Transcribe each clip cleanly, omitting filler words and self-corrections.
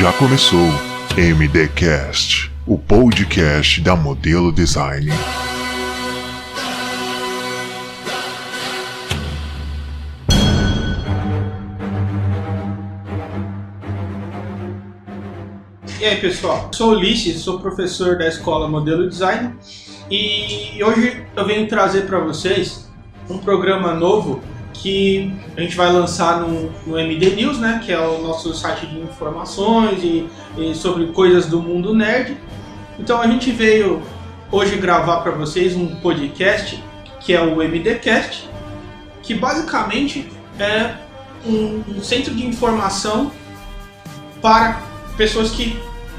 Já começou MDcast, o podcast da Modelo Design. E aí pessoal, eu sou o Ulisses, sou professor da escola Modelo Design e hoje eu venho trazer para vocês um programa novo que a gente vai lançar no MD News, né, que é o nosso site de informações e sobre coisas do mundo nerd. Então a gente veio hoje gravar para vocês um podcast que é o MDcast, que basicamente é um centro de informação para pessoas que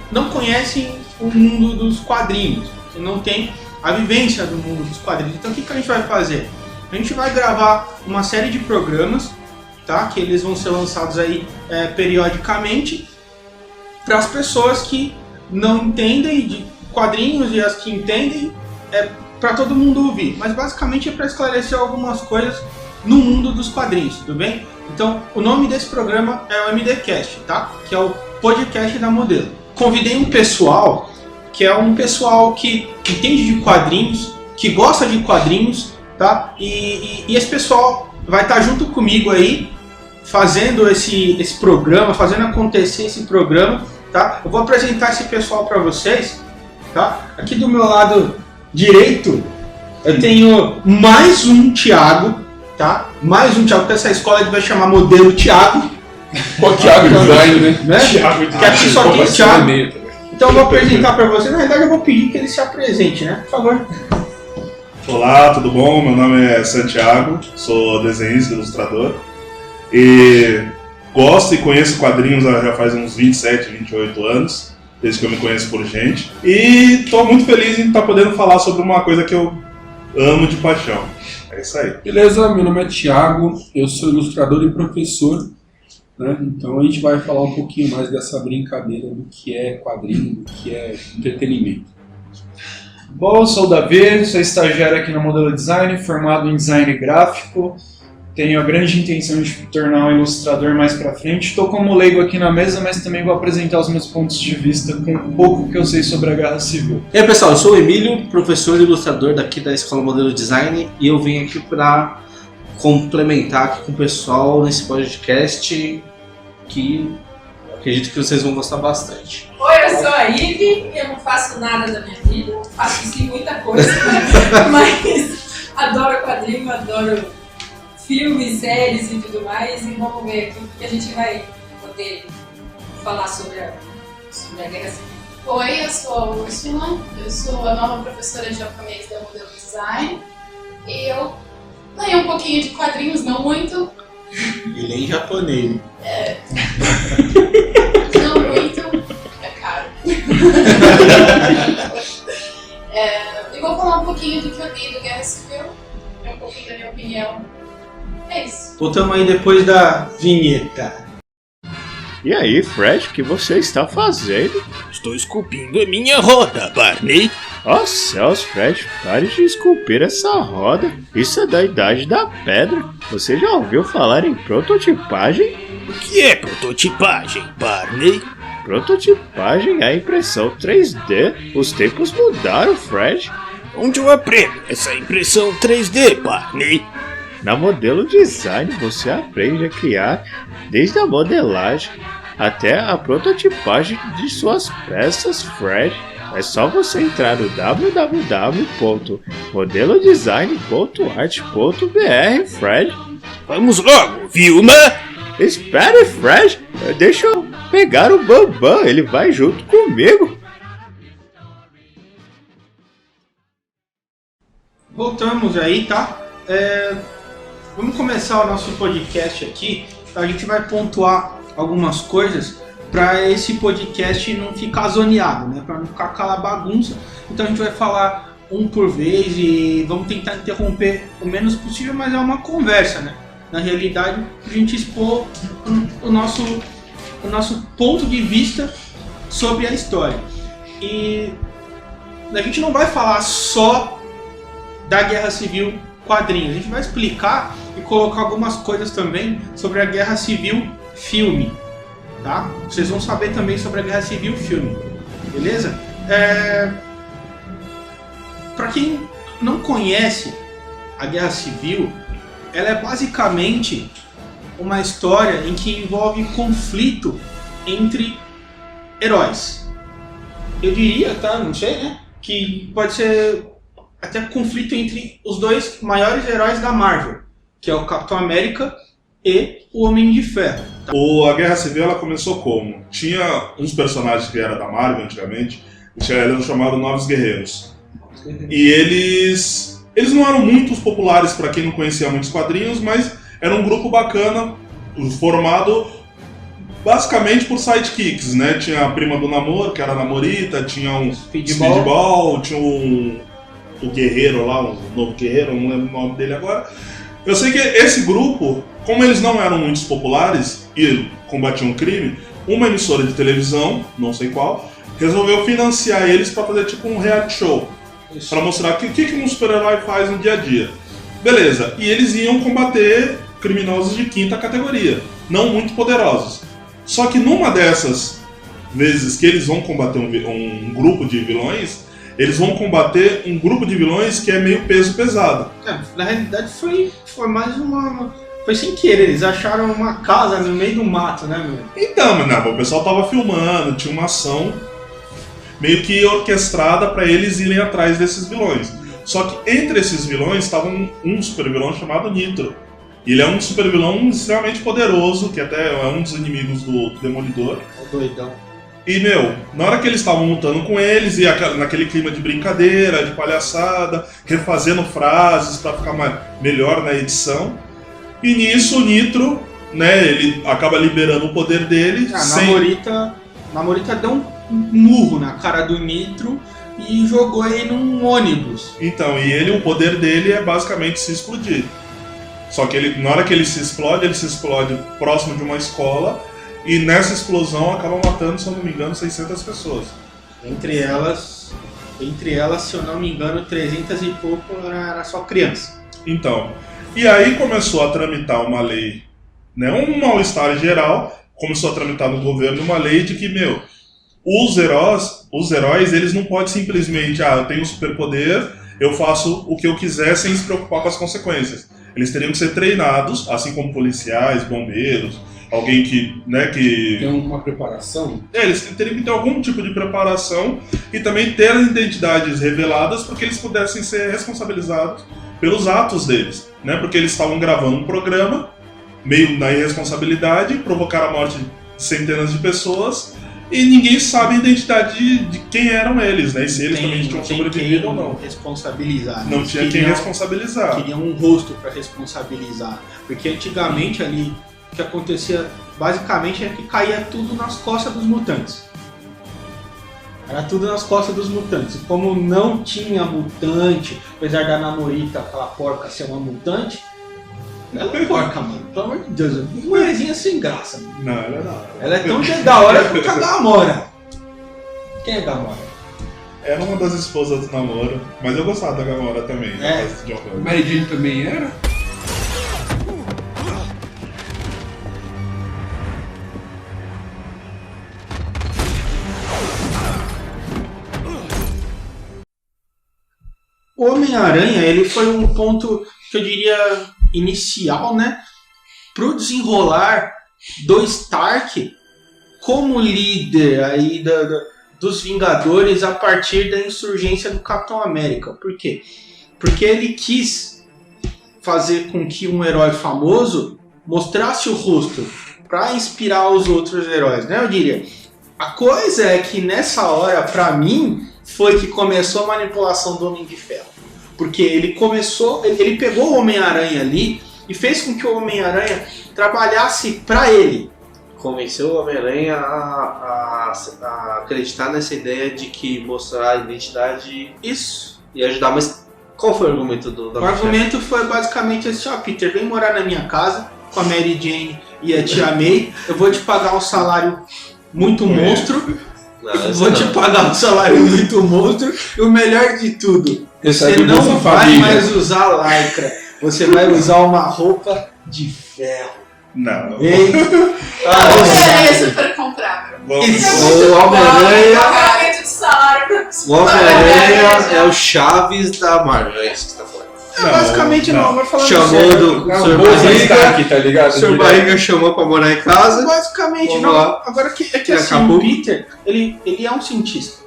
não conhecem o mundo dos quadrinhos, que não tem a vivência do mundo dos quadrinhos. Então o que a gente vai fazer? A gente vai gravar uma série de programas, tá? Que eles vão ser lançados aí periodicamente para as pessoas que não entendem de quadrinhos e as que entendem, para todo mundo ouvir. Mas basicamente é para esclarecer algumas coisas no mundo dos quadrinhos, tudo bem? Então o nome desse programa é o MDcast, tá? Que é o podcast da Modelo. Convidei um pessoal que é um pessoal que entende de quadrinhos, que gosta de quadrinhos, tá? E esse pessoal vai estar junto comigo aí, fazendo esse programa, fazendo acontecer esse programa, tá? Eu vou apresentar esse pessoal para vocês, tá? Aqui do meu lado direito, eu tenho mais um Thiago, tá? Mais um Thiago, que essa escola a gente vai chamar Modelo Thiago. O Thiago Design, né? Thiago Design. Que aqui só tem Thiago. Então eu vou apresentar para vocês, na verdade eu vou pedir que ele se apresente, né? Por favor. Olá, tudo bom? Meu nome é Santiago, sou desenhista, ilustrador e gosto e conheço quadrinhos já faz uns 27, 28 anos, desde que eu me conheço por gente, e estou muito feliz em estar podendo falar sobre uma coisa que eu amo de paixão. É isso aí. Beleza, meu nome é Thiago, eu sou ilustrador e professor, né? Então a gente vai falar um pouquinho mais dessa brincadeira do que é quadrinho, do que é entretenimento. Bom, eu sou o Davi, sou estagiário aqui na Modelo Design, formado em design gráfico. Tenho a grande intenção de tornar um ilustrador mais pra frente. Estou como leigo aqui na mesa, mas também vou apresentar os meus pontos de vista com um pouco que eu sei sobre a Guerra Civil. E aí pessoal, eu sou o Emílio, professor e ilustrador daqui da Escola Modelo Design, e eu vim aqui para complementar aqui com o pessoal nesse podcast que acredito que vocês vão gostar bastante. Oi, eu sou a Ive, eu não faço nada da minha vida, faço sim muita coisa, mas adoro quadrinho, adoro filmes, séries e tudo mais, e vamos ver aqui o que a gente vai poder falar sobre a Guerra Civil. Oi, eu sou a Úrsula, eu sou a nova professora de japonês da Modelo Design, e eu leio um pouquinho de quadrinhos, não muito. E nem japonês. Não muito, é caro. E vou falar um pouquinho do que eu li do Guerra Civil, um pouquinho da minha opinião. É isso. Voltamos aí depois da vinheta. E aí, Fred, o que você está fazendo? Estou esculpindo a minha roda, Barney. Oh céus, Fred, pare de esculpir essa roda. Isso é da Idade da Pedra. Você já ouviu falar em prototipagem? O que é prototipagem, Barney? Prototipagem é a impressão 3D. Os tempos mudaram, Fred. Onde eu aprendo essa impressão 3D, Barney? Na Modelo Design você aprende a criar desde a modelagem até a prototipagem de suas peças, Fred. É só você entrar no www.modelodesign.art.br, Fred. Vamos logo, Vilma! Espere, Fred. Deixa eu pegar o Bambam, ele vai junto comigo. Voltamos aí, tá? Vamos começar o nosso podcast aqui. A gente vai pontuar algumas coisas para esse podcast não ficar zoneado, né? Para não ficar aquela bagunça. Então a gente vai falar um por vez e vamos tentar interromper o menos possível, mas é uma conversa, né? Na realidade, a gente expor o nosso ponto de vista sobre a história. E a gente não vai falar só da Guerra Civil quadrinhos, a gente vai explicar e colocar algumas coisas também sobre a Guerra Civil filme. tá? Vocês vão saber também sobre a Guerra Civil, o filme, beleza? Para quem não conhece a Guerra Civil, ela é basicamente uma história em que envolve conflito entre heróis. Eu diria, tá? Não sei, né? Que pode ser até conflito entre os dois maiores heróis da Marvel, que é o Capitão América e o Homem de Ferro. Tá? A Guerra Civil ela começou como? Tinha uns personagens que eram da Marvel antigamente, eles eram chamados Novos Guerreiros. E eles não eram muito populares para quem não conhecia muitos quadrinhos, mas era um grupo bacana, formado basicamente por sidekicks, né? Tinha a prima do Namor, que era a Namorita, tinha um Speedball, tinha o guerreiro lá, um novo guerreiro, não lembro o nome dele agora. Eu sei que esse grupo, como eles não eram muito populares e combatiam crime, uma emissora de televisão, não sei qual, resolveu financiar eles para fazer tipo um reality show. Para mostrar o que um super-herói faz no dia a dia. Beleza, e eles iam combater criminosos de quinta categoria, não muito poderosos. Só que numa dessas vezes que eles vão combater um grupo de vilões, eles vão combater um grupo de vilões que é meio peso pesado. Na realidade foi mais uma... Foi sem querer, eles acharam uma casa no meio do mato, né, meu? Então, mas não, o pessoal tava filmando, tinha uma ação meio que orquestrada para eles irem atrás desses vilões. Só que entre esses vilões estava um super vilão chamado Nitro. Ele é um super vilão extremamente poderoso, que até é um dos inimigos do Demolidor. É doidão. E, na hora que eles estavam lutando com eles, e naquele clima de brincadeira, de palhaçada, refazendo frases para ficar melhor na edição. E nisso o Nitro, né, ele acaba liberando o poder dele. Namorita deu um murro na cara do Nitro e jogou ele num ônibus. Então, e o poder dele é basicamente se explodir. Só que na hora que ele se explode próximo de uma escola e nessa explosão acaba matando, se eu não me engano, 600 pessoas. Entre elas, se eu não me engano, 300 e pouco era só criança. Então, e aí começou a tramitar uma lei, né, um mal-estar geral, começou a tramitar no governo uma lei de que, os heróis, eles não podem simplesmente, eu tenho superpoder, eu faço o que eu quiser sem se preocupar com as consequências. Eles teriam que ser treinados, assim como policiais, bombeiros, alguém que tem uma preparação. Eles teriam que ter algum tipo de preparação e também ter as identidades reveladas para que eles pudessem ser responsabilizados pelos atos deles, né? Porque eles estavam gravando um programa, meio na irresponsabilidade, provocaram a morte de centenas de pessoas e ninguém sabe a identidade de quem eram eles, né? E se eles também tinham sobrevivido ou não. Responsabilizar. Não tinha quem responsabilizar. Queriam um rosto para responsabilizar. Porque antigamente ali, o que acontecia basicamente é que caía tudo nas costas dos mutantes. Era tudo nas costas dos mutantes. E como não tinha mutante, apesar da Namorita, aquela porca, ser uma mutante, ela é porca, mano. Pelo amor de Deus, mulherzinha sem graça. Mano. Não, ela não. Ela é tão da hora quanto a Gamora. Quem é Gamora? Era uma das esposas do Namoro, mas eu gostava da Gamora também. Mary Jane também era? O Homem-Aranha, ele foi um ponto que eu diria inicial, né, pro desenrolar do Stark como líder aí dos Vingadores a partir da insurgência do Capitão América. Por quê? Porque ele quis fazer com que um herói famoso mostrasse o rosto para inspirar os outros heróis, né? Eu diria. A coisa é que nessa hora, para mim, foi que começou a manipulação do Homem de Ferro. Porque ele pegou o Homem-Aranha ali e fez com que o Homem-Aranha trabalhasse para ele. Convenceu o Homem-Aranha a acreditar nessa ideia de que mostrar a identidade e ajudar, mas qual foi o argumento do O argumento foi basicamente assim, Peter, vem morar na minha casa com a Mary Jane e a Tia May, eu vou te pagar um salário muito monstro, vou te pagar um salário muito monstro, e o melhor de tudo, você não vai mais usar lycra, você vai usar uma roupa de ferro. Não. Homem-Aranha é super comprável. O Homem-Aranha. Pagamento de salário pra O Homem-Aranha é o Chaves da Marvel, é isso que você tá falando. Basicamente não, vai falar Chamou sério. do Não, Sr. vou Barriga. aqui, tá ligado? O Sr. Barriga chamou pra morar em casa. Basicamente Vamos não. lá. Agora é que E assim, acabou. o Peter, ele é um cientista.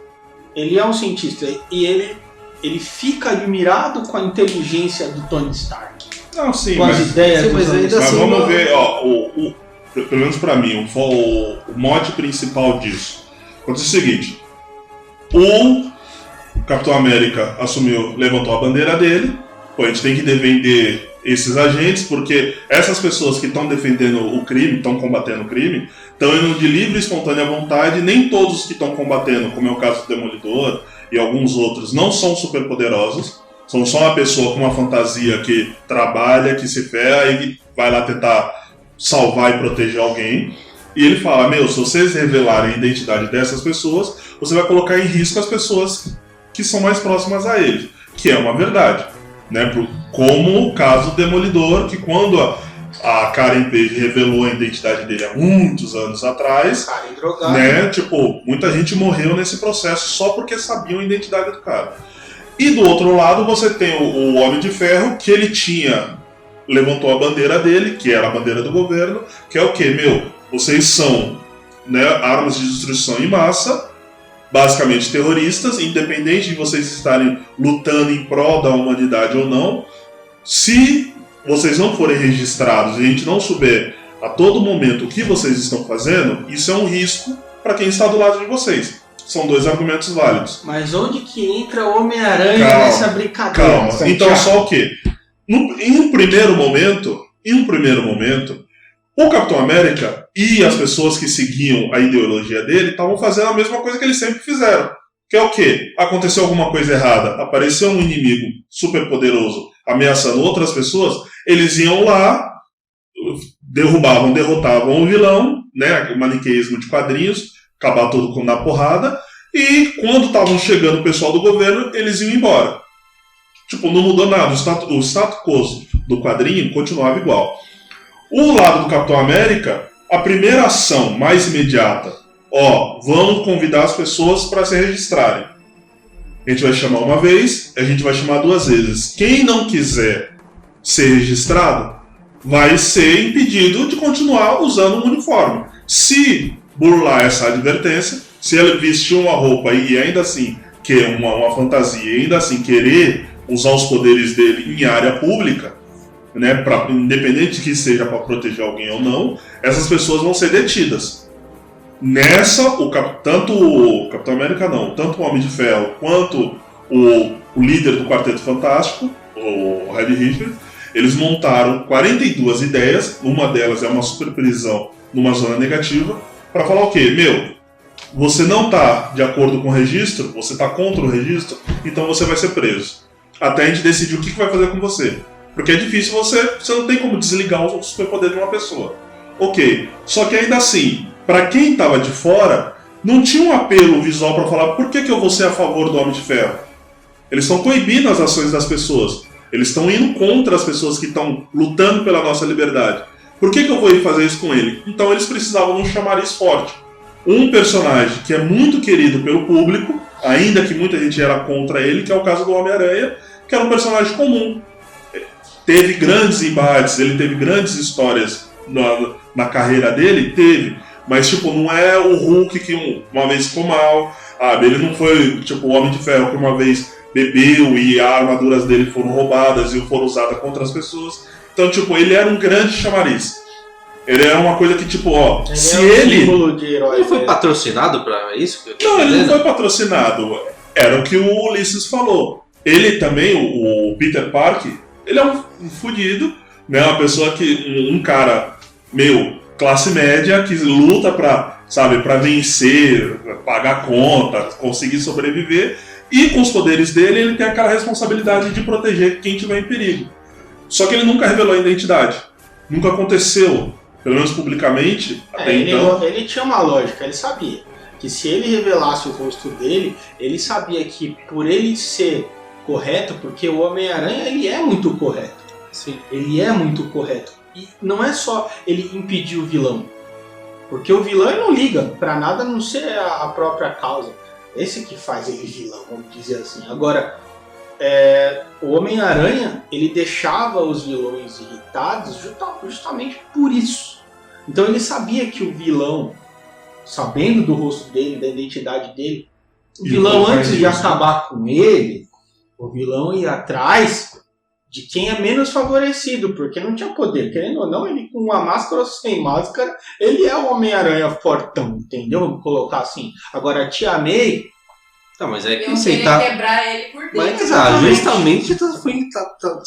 Ele é um cientista e ele fica admirado com a inteligência do Tony Stark. Não, sim, Com as mas ideias sim, dos mas homens. ainda Mas assim, vamos não- ver, ó, pelo menos pra mim, o mote principal disso. Acontece o seguinte: o Capitão América levantou a bandeira dele. Pô, a gente tem que defender esses agentes, porque essas pessoas que estão defendendo o crime, estão combatendo o crime, estão indo de livre e espontânea vontade. Nem todos que estão combatendo, como é o caso do Demolidor e alguns outros, não são superpoderosos. São só uma pessoa com uma fantasia que trabalha, que se ferra e que vai lá tentar salvar e proteger alguém. E ele fala, se vocês revelarem a identidade dessas pessoas, você vai colocar em risco as pessoas que são mais próximas a ele. Que é uma verdade. Né? Como o caso do Demolidor, que quando a Karen Page revelou a identidade dele há muitos anos atrás, Cara, drogado. né? Muita gente morreu nesse processo só porque sabiam a identidade do cara. E do outro lado você tem o Homem de Ferro, que ele levantou a bandeira dele, que era a bandeira do governo, que é o quê? Vocês são, né, armas de destruição em massa, basicamente terroristas, independente de vocês estarem lutando em prol da humanidade ou não. Se vocês não forem registrados e a gente não souber a todo momento o que vocês estão fazendo, isso é um risco para quem está do lado de vocês. São dois argumentos válidos. Mas onde que entra o Homem-Aranha Calma, nessa brincadeira? Calma. Santiago? Então só o quê? Em um primeiro momento, o Capitão América e as pessoas que seguiam a ideologia dele estavam fazendo a mesma coisa que eles sempre fizeram. Que é o quê? Aconteceu alguma coisa errada, apareceu um inimigo super poderoso ameaçando outras pessoas, eles iam lá, derrotavam o vilão, né, o maniqueísmo de quadrinhos, acabar tudo na porrada, e quando estavam chegando o pessoal do governo, eles iam embora. Não mudou nada, o status quo do quadrinho continuava igual. O lado do Capitão América, a primeira ação mais imediata, vamos convidar as pessoas para se registrarem. A gente vai chamar uma vez, a gente vai chamar 2 vezes. Quem não quiser ser registrado, vai ser impedido de continuar usando um uniforme. Se burlar essa advertência, se ele vestir uma roupa e ainda assim, que é uma fantasia, e ainda assim querer usar os poderes dele em área pública, né, independente de que seja para proteger alguém ou não, essas pessoas vão ser detidas. Nessa, tanto o Capitão América tanto o Homem de Ferro quanto o líder do Quarteto Fantástico, o Red Richards, eles montaram 42 ideias, uma delas é uma super prisão numa zona negativa, para falar o quê? Você não está de acordo com o registro, você está contra o registro, então você vai ser preso. Até a gente decidir o que vai fazer com você. Porque é difícil, você não tem como desligar o superpoder de uma pessoa. Ok, só que ainda assim, para quem estava de fora, não tinha um apelo visual para falar por que eu vou ser a favor do Homem de Ferro. Eles estão coibindo as ações das pessoas. Eles estão indo contra as pessoas que estão lutando pela nossa liberdade. Por que eu vou ir fazer isso com ele? Então eles precisavam de um chamariz forte. Um personagem que é muito querido pelo público, ainda que muita gente era contra ele, que é o caso do Homem-Aranha, que era um personagem comum. Teve grandes embates, ele teve grandes histórias na carreira dele, teve. Mas, não é o Hulk que uma vez ficou mal, ele não foi, o Homem de Ferro que uma vez bebeu e as armaduras dele foram roubadas e foram usadas contra as pessoas. Então, ele era um grande chamariz. Ele era uma coisa que, se ele... símbolo de herói. Ele foi patrocinado pra isso? Não, ele não foi patrocinado. Era o que o Ulisses falou. Ele também, o Peter Parker, ele é um fudido, né? Uma pessoa que... Um cara classe média que luta pra vencer, pagar conta, conseguir sobreviver. E com os poderes dele, ele tem aquela responsabilidade de proteger quem estiver em perigo. Só que ele nunca revelou a identidade. Nunca aconteceu, pelo menos publicamente, até então. Ele tinha uma lógica, ele sabia que se ele revelasse o rosto dele, ele sabia que por ele ser correto, porque o Homem-Aranha ele é muito correto. Sim. Ele é muito correto. E não é só ele impedir o vilão. Porque o vilão ele não liga pra nada a não ser a própria causa. Esse que faz ele vilão, vamos dizer assim. Agora, o Homem-Aranha, ele deixava os vilões irritados justamente por isso. Então ele sabia que o vilão, sabendo do rosto dele, da identidade dele, o vilão, antes de acabar com ele, o vilão ia atrás de quem é menos favorecido, porque não tinha poder. Querendo ou não, ele com uma máscara ou sem máscara, ele é o Homem-Aranha fortão, entendeu? Vamos colocar assim. Agora, a Tia May... Não, mas é que Eu assim, queria quebrar ele por dentro. Mas justamente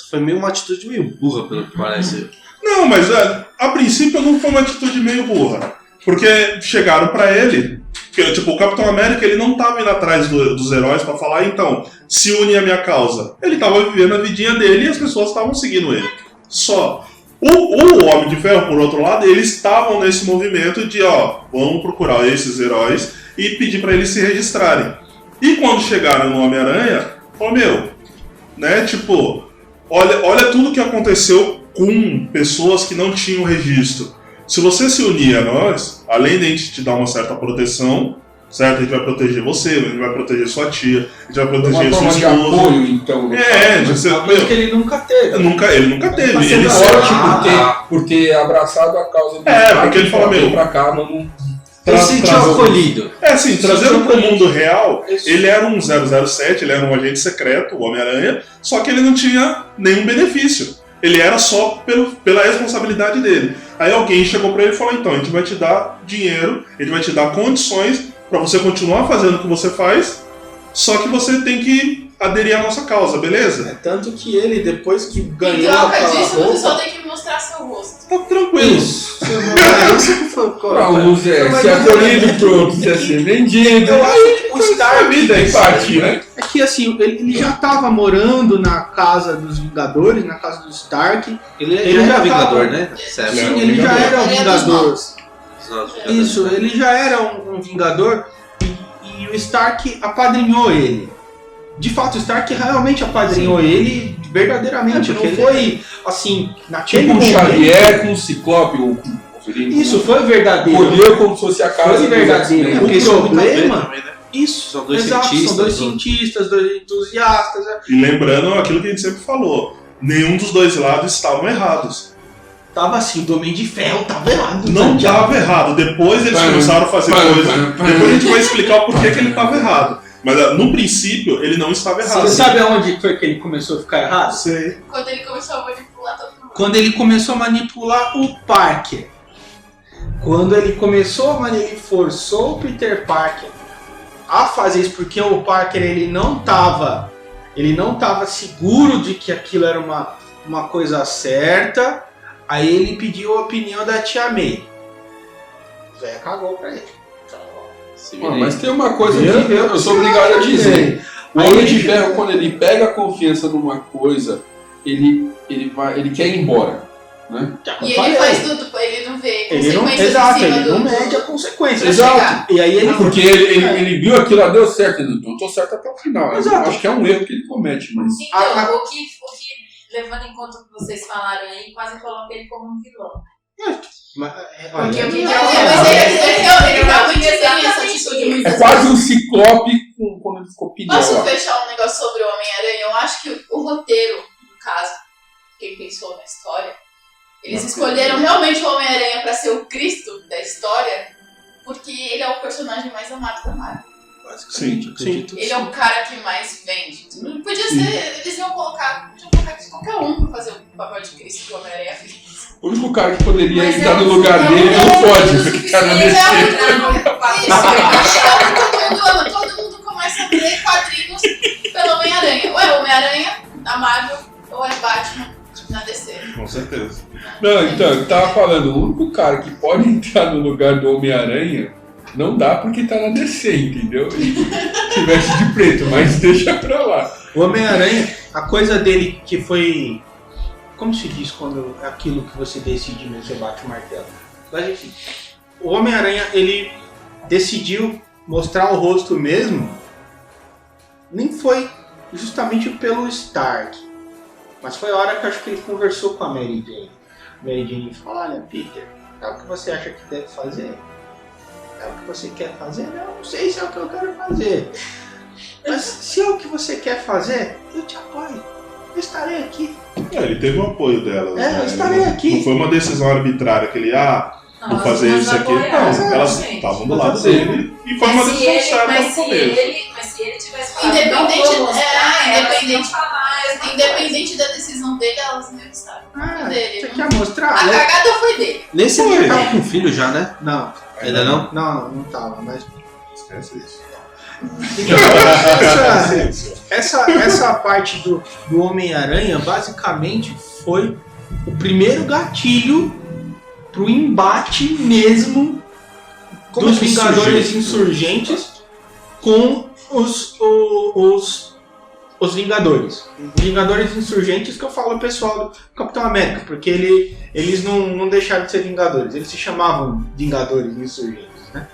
foi meio uma atitude meio burra, pelo que parece. Não, mas a princípio não foi uma atitude meio burra. Porque chegaram pra ele, que, tipo, o Capitão América ele não tava indo atrás dos heróis pra falar, então, se une à minha causa. Ele tava vivendo a vidinha dele e as pessoas estavam seguindo ele. Só. O Homem de Ferro, por outro lado, eles estavam nesse movimento de, vamos procurar esses heróis e pedir pra eles se registrarem. E quando chegaram no Homem-Aranha, falou, né, tipo, olha tudo que aconteceu com pessoas que não tinham registro. Se você se unir a nós, além de a gente te dar uma certa proteção, certo? A gente vai proteger você, a gente vai proteger sua tia, a gente vai proteger sua esposa. Uma forma de apoio, então. Uma coisa que ele nunca teve. Ele nunca teve. Mas ele sorte por ter abraçado a causa do porque ele fala, pra cá, vamos... Ele se sentiu acolhido. Assim, trazendo pro mundo real, ele era um 007, ele era um agente secreto, o Homem-Aranha, só que ele não tinha nenhum benefício. Ele era só pela responsabilidade dele. Aí alguém chegou pra ele e falou, então, a gente vai te dar dinheiro, a gente vai te dar condições pra você continuar fazendo o que você faz, só que você tem que aderir à nossa causa, beleza? Tanto que ele, depois que ganhou Em troca aquela disso, roupa... você só tem que mostrar seu rosto. Tá tranquilo. Isso. Pra uns ser acolhido, pro outro ser vendido. Eu acho que o Stark vida em parte, né? É que assim, ele já tava morando na casa dos Vingadores, na casa do Stark. Ele já era Vingador, né? Certo. Sim, ele já era um Vingador. Vingador. Isso, ele já era um Vingador e o Stark apadrinhou ele. De fato, o Stark realmente apadrinhou ele verdadeiramente. Não foi assim, naquele Tipo um momento. Xavier com um Ciclope ou com um Wolverine. Isso, foi verdadeiro. Colheu como se fosse a casa Foi dos verdadeiro. X-Men. O problema... Né? Isso, São dois exato, cientistas, são dois cientistas, dois entusiastas. E lembrando aquilo que a gente sempre falou, nenhum dos dois lados estavam errados. Tava assim, o Homem de Ferro tava errado. Não estava errado, depois eles começaram a fazer coisa. Depois a gente vai explicar o porquê que ele estava errado. Mas no princípio, ele não estava errado. Você sabe aonde foi que ele começou a ficar errado? Sei. Quando ele começou a manipular todo mundo. Quando ele começou a manipular o Parker. Quando ele forçou o Peter Parker a fazer isso, porque o Parker ele não tava seguro de que aquilo era uma coisa certa. Aí ele pediu a opinião da Tia May. O Zé cagou pra ele. Mas tem uma coisa que eu sou obrigado a dizer. O Homem de Ferro, quando ele pega a confiança numa coisa, ele quer ir embora. Né? E ele faz tudo, ele não vê consequências Exato, em cima ele não do... mede a consequência. Exato. E aí ele... Porque ele viu aquilo, deu certo, eu tô certo até o final. Exato. Acho que é um erro que ele comete, mas... Então, o que, levando em conta o que vocês falaram aí, quase coloca ele como um vilão. Porque o que ele realmente tem essa atitude muito. É quase um Ciclope quando ele ficou pilhado. Posso fechar um negócio sobre o Homem-Aranha? Eu acho que o roteiro, no caso, quem pensou na história, eles escolheram realmente o Homem-Aranha pra ser o Cristo da história, porque ele é o personagem mais amado da Marvel. Sim. Ele é o cara que mais vende. Não podia ser, eles iam colocar qualquer um pra fazer o papel de Cristo que o Homem-Aranha fez. O único cara que poderia Mas estar no lugar dele não pode, porque tá na DC. Todo mundo começa a ler quadrinhos pelo Homem-Aranha. Ou é Homem-Aranha na Marvel, ou é Batman na DC. Com certeza. Não, então, eu tava falando, o único cara que pode entrar no lugar do Homem-Aranha não dá porque tá na DC, entendeu? Ele se veste de preto, mas deixa pra lá. O Homem-Aranha, a coisa dele que foi... Como se diz quando é aquilo que você decide mesmo, você bate o martelo? Mas enfim, o Homem-Aranha, ele decidiu mostrar o rosto mesmo, nem foi justamente pelo Stark, mas foi a hora que eu acho que ele conversou com a Mary Jane. Mary Jane fala, olha, Peter, é o que você acha que deve fazer? É o que você quer fazer? Não sei se é o que eu quero fazer. Mas se é o que você quer fazer, eu te apoio. Eu estarei aqui. Ele teve o apoio delas. Eu estarei aqui. Não foi uma decisão arbitrária que ele, vou fazer isso aqui. Não, elas estavam do lado dele e foi uma decisão certa no começo. Mas se ele tivesse falado, independente da decisão dele, elas não estavam dele. Você quer mostrar? A cagada foi dele. Nesse ele já tava com filho já, né? Não. Ainda não? Não tava, mas... Esquece isso. Essa parte do Homem-Aranha basicamente foi o primeiro gatilho pro embate mesmo dos Vingadores Insurgentes com os Vingadores. Vingadores Insurgentes que eu falo o pessoal do Capitão América, porque eles não deixaram de ser Vingadores, eles se chamavam Vingadores Insurgentes, né?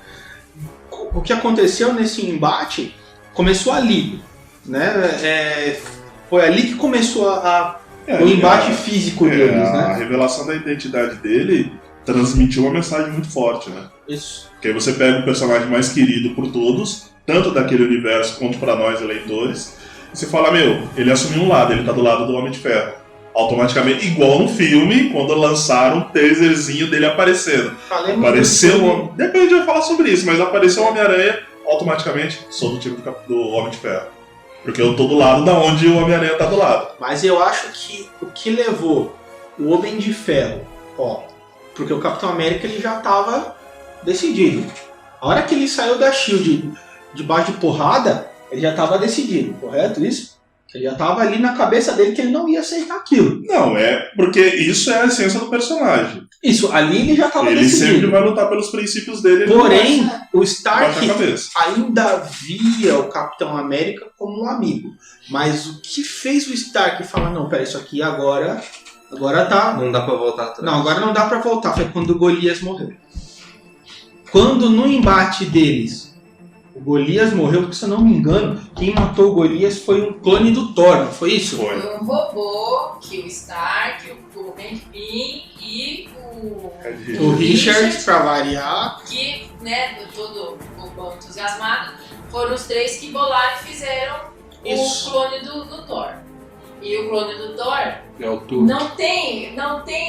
O que aconteceu nesse embate começou ali, né? Foi ali que começou o embate físico deles, né? A revelação da identidade dele transmitiu uma mensagem muito forte, né? Isso. Porque aí você pega o personagem mais querido por todos, tanto daquele universo quanto para nós eleitores, e você fala, ele assumiu um lado, ele tá do lado do Homem de Ferro. Automaticamente, igual no filme, quando lançaram um teaserzinho dele aparecendo. Apareceu, depois a gente vai falar sobre isso, mas apareceu o Homem-Aranha, automaticamente sou do time do Homem de Ferro. Porque eu tô do lado da onde o Homem-Aranha tá do lado. Mas eu acho que o que levou o Homem de Ferro, porque o Capitão América ele já tava decidido. A hora que ele saiu da SHIELD debaixo de porrada, ele já tava decidido, correto isso? Ele já tava ali na cabeça dele que ele não ia aceitar aquilo. Não, porque isso é a essência do personagem. Isso, ali ele já tava decidido. Ele sempre vai lutar pelos princípios dele. Porém, o Stark ainda via o Capitão América como um amigo. Mas o que fez o Stark falar, não, pera, isso aqui agora tá... Não dá pra voltar atrás. Não, agora não dá pra voltar. Foi quando o Golias morreu. Quando no embate deles... O Golias morreu, porque se eu não me engano, quem matou o Golias foi um clone do Thor, não foi isso? Foi um robô que o Stark, o Hank Pym e o Richard, pra variar. Que, né, todo o bom entusiasmado, foram os três que bolaram e fizeram o clone do Thor. E o clone do Thor não tem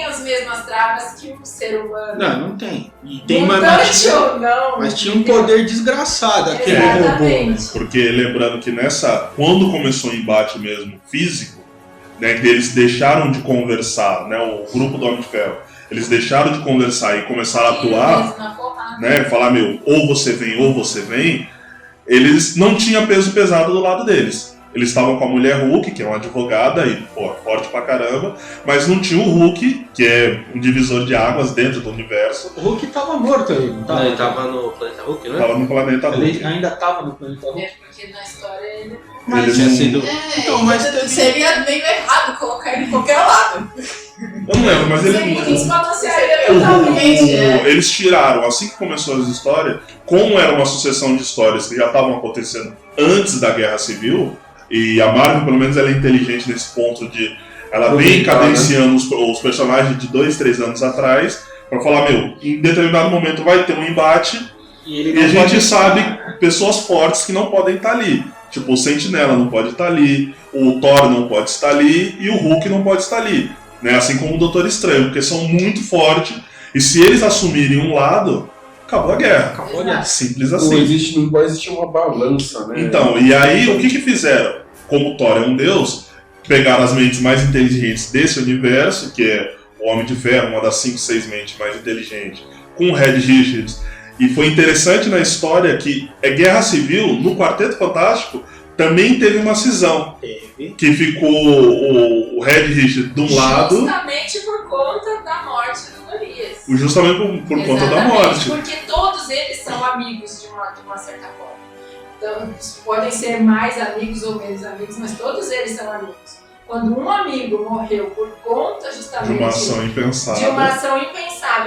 as mesmas travas que um ser humano. Não tem. E tem mas tinha um poder desgraçado aquele robô. Porque lembrando que quando começou o embate mesmo físico, né, que eles deixaram de conversar, né, o grupo do Homem de Ferro, eles deixaram de conversar e começaram a atuar, né, falar, ou você vem, eles não tinham peso pesado do lado deles. Eles estavam com a mulher Hulk, que é uma advogada e forte pra caramba, mas não tinha o Hulk, que é um divisor de águas dentro do universo. O Hulk tava morto aí, não tava? Ele tava no Planeta Hulk, né? Tava no Planeta Hulk. Ele ainda tava no Planeta Hulk. Porque na história ele... Mas tinha sido... seria meio errado colocar ele em qualquer lado. Eu não lembro, mas ele desbalancearia totalmente. Eles tiraram, assim que começou as histórias, como era uma sucessão de histórias que já estavam acontecendo antes da Guerra Civil, e a Marvel, pelo menos, ela é inteligente nesse ponto de... Ela vem cadenciando os personagens de 2-3 anos atrás pra falar, em determinado momento vai ter um embate e a gente sabe pessoas fortes que não podem estar ali. Tipo, o Sentinela não pode estar ali, o Thor não pode estar ali e o Hulk não pode estar ali. Né? Assim como o Doutor Estranho, porque são muito fortes e se eles assumirem um lado... Acabou a guerra. Simples assim. Não pode existir uma balança, né? Então, e aí o que fizeram? Como o Thor é um deus, pegaram as mentes mais inteligentes desse universo, que é o Homem de Ferro, uma das 5, 6 mentes mais inteligentes, com o Reed Richards. E foi interessante na história que Guerra Civil, no Quarteto Fantástico, também teve uma cisão. Que ficou o Reed Richards de um lado... Justamente por conta da morte do Golias. Justamente por conta da morte. Porque todos eles são amigos de uma certa forma. Então, podem ser mais amigos ou menos amigos, mas todos eles são amigos. Quando um amigo morreu por conta justamente de uma ação impensável,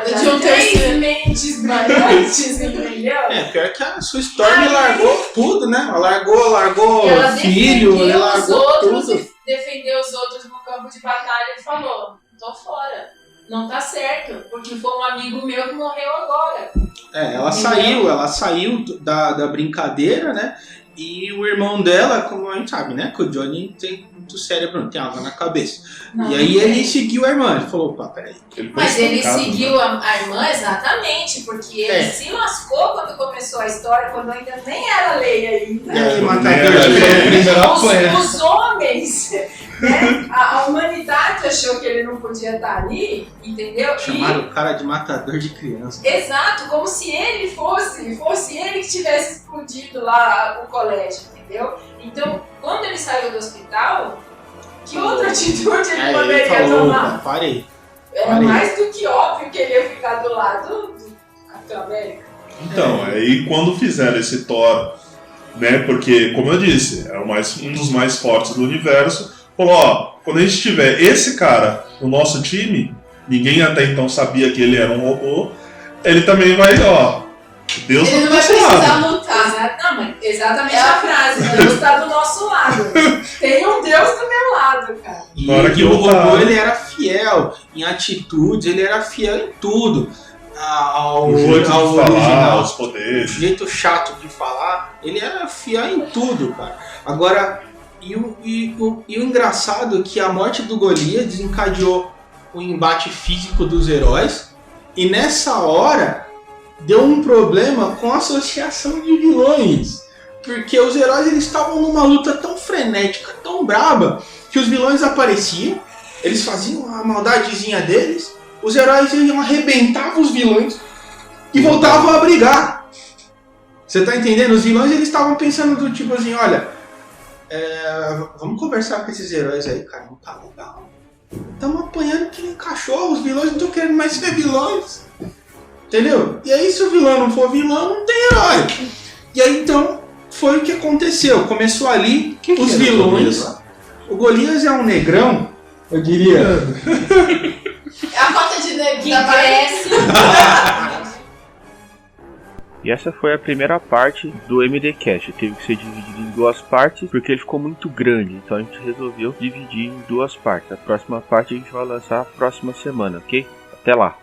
de um três mentes brilhantes, entendeu? Pior que a Sue Storm largou tudo, né? Ela largou ela filho, ela largou tudo. Defendeu os outros no campo de batalha e falou, tô fora. não tá certo, porque foi um amigo meu que morreu agora. Ela saiu da brincadeira, né? E o irmão dela, como a gente sabe, né? Que o Johnny tem muito cérebro, não tem água na cabeça. Não, e aí ele seguiu a irmã, ele falou, opa, peraí. Mas ele seguiu a irmã exatamente, porque ele se lascou quando começou a história, quando ainda nem era lei ainda. Os homens, né? A humanidade achou que ele não podia estar ali, entendeu? Chamaram o cara de matador de criança. Exato, como se ele fosse ele que tivesse explodido lá o colégio, entendeu? Então, quando ele saiu do hospital, que outra atitude ele poderia tomar? Opa, parei. Era mais do que óbvio que ele ia ficar do lado do Capitão América. Então, aí quando fizeram esse Thor, né, porque, como eu disse, é um dos mais fortes do universo, falou, ó, quando a gente tiver esse cara no nosso time, ninguém até então sabia que ele era um robô, ele também vai, ó, Deus ele tá não vai do nosso precisar lado. lutar. Não, mas exatamente a frase, Deus está do nosso lado. Tem um Deus do meu lado, cara. E o robô, ele era fiel em atitudes, ele era fiel em tudo. Ao jeito de falar, original, os poderes. O jeito chato de falar, ele era fiel em tudo, cara. Agora, e o engraçado é que a morte do Golias desencadeou o embate físico dos heróis, e nessa hora deu um problema com a associação de vilões. Porque os heróis eles estavam numa luta tão frenética, tão braba, que os vilões apareciam, eles faziam a maldadezinha deles, os heróis iam arrebentavam os vilões e voltavam a brigar. Você tá entendendo? Os vilões eles estavam pensando do tipo assim, olha, vamos conversar com esses heróis aí, cara, não tá legal. Estamos apanhando que nem cachorro, os vilões não estão querendo mais ser vilões. Entendeu? E aí se o vilão não for vilão, não tem herói. E aí então foi o que aconteceu. Começou ali os vilões. O Golias é um negrão, eu diria. É a falta de negro Que da cresce. E essa foi a primeira parte do MDcast. Teve que ser dividido em duas partes porque ele ficou muito grande. Então a gente resolveu dividir em duas partes. A próxima parte a gente vai lançar a próxima semana, ok? Até lá!